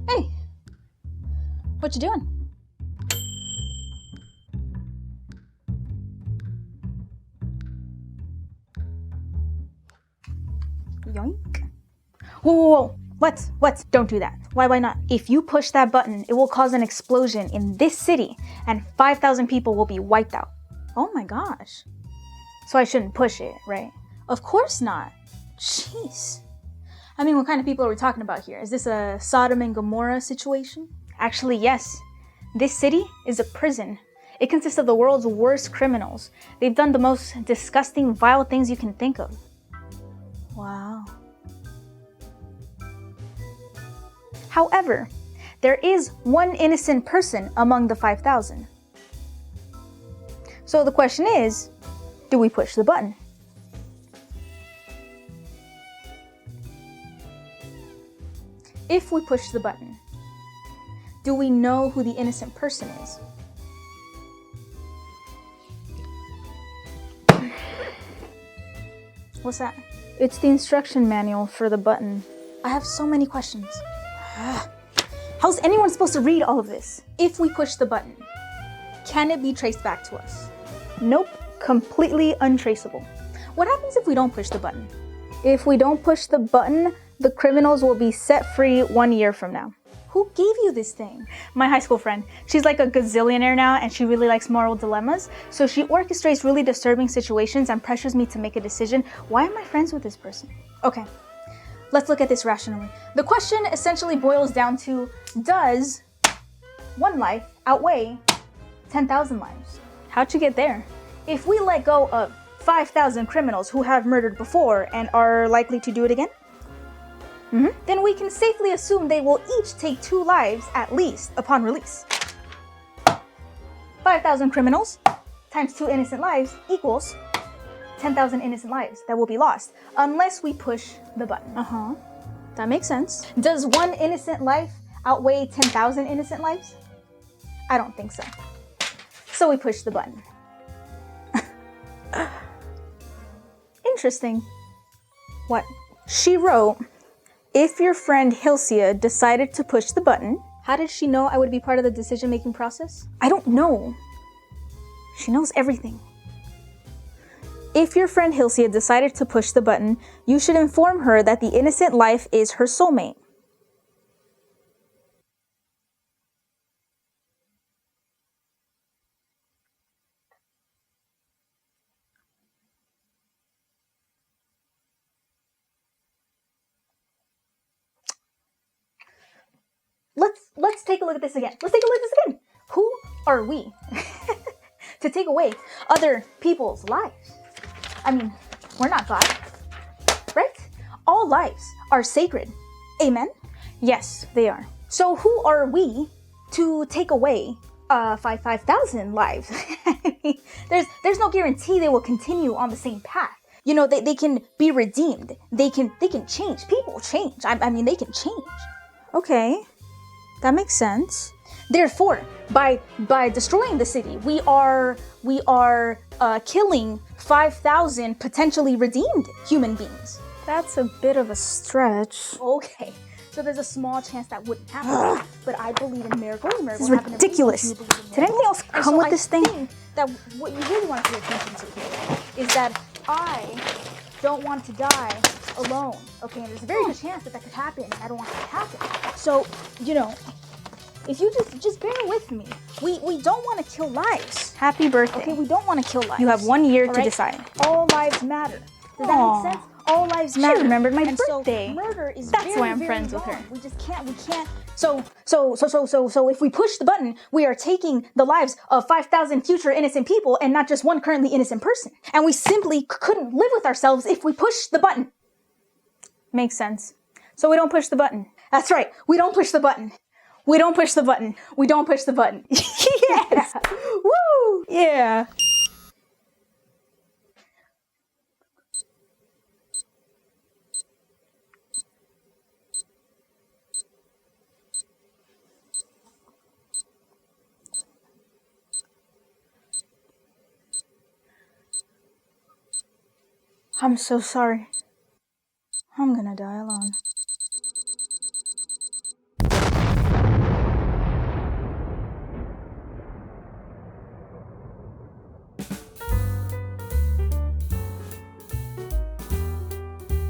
Hey, what you doing? Yoink. Whoa, whoa, whoa. What? Don't do that. Why not? If you push that button, it will cause an explosion in this city and 5,000 people will be wiped out. Oh my gosh. So I shouldn't push it, right? Of course not. Jeez. I mean, what kind of people are we talking about here? Is this a Sodom and Gomorrah situation? Actually, yes. This city is a prison. It consists of the world's worst criminals. They've done the most disgusting, vile things you can think of. Wow. However, there is one innocent person among the 5,000. So the question is, do we push the button? If we push the button, do we know who the innocent person is? What's that? It's the instruction manual for the button. I have so many questions. How's anyone supposed to read all of this? If we push the button, can it be traced back to us? Nope, completely untraceable. What happens if we don't push the button? If we don't push the button, the criminals will be set free 1 year from now. Who gave you this thing? My high school friend. She's like a gazillionaire now and she really likes moral dilemmas. So she orchestrates really disturbing situations and pressures me to make a decision. Why am I friends with this person? Okay, let's look at this rationally. The question essentially boils down to, does one life outweigh 10,000 lives? How'd you get there? If we let go of 5,000 criminals who have murdered before and are likely to do it again, then we can safely assume they will each take 2 lives at least upon release. 5,000 criminals times 2 innocent lives equals 10,000 innocent lives that will be lost unless we push the button. That makes sense. Does 1 innocent life outweigh 10,000 innocent lives? I don't think so. So we push the button. Interesting. What? She wrote, if your friend Hilciaaa decided to push the button, how did she know I would be part of the decision-making process? I don't know. She knows everything. If your friend Hilciaaa decided to push the button, you should inform her that the innocent life is her soulmate. Let's take a look at this again. Who are we to take away other people's lives? I mean, we're not God, right? All lives are sacred. Amen? Yes, they are. So who are we to take away 5,000 lives? I mean, there's no guarantee they will continue on the same path. You know, they can be redeemed. They can change. People change. I mean, they can change. Okay. That makes sense. Therefore, by destroying the city, we are killing 5,000 potentially redeemed human beings. That's a bit of a stretch. Okay, so there's a small chance that wouldn't happen. But I believe in miracles. This is ridiculous. Did anything else come with this thing? I think that what you really want to pay attention to here is that I don't want to die alone. Okay, and there's a very good chance that could happen. I don't want that to happen. So, you know, if you just bear with me, we don't want to kill lives. Happy birthday. Okay, we don't want to kill lives. You have 1 year to decide. All lives matter. Does that make sense? All lives matter. She remembered my birthday. So murder is That's why I'm friends with her. We can't. So if we push the button, we are taking the lives of 5,000 future innocent people and not just one currently innocent person. And we simply couldn't live with ourselves if we push the button. Makes sense. So we don't push the button. That's right. We don't push the button. We don't push the button. We don't push the button. Yes. Woo. Yeah. I'm so sorry. I'm gonna die alone.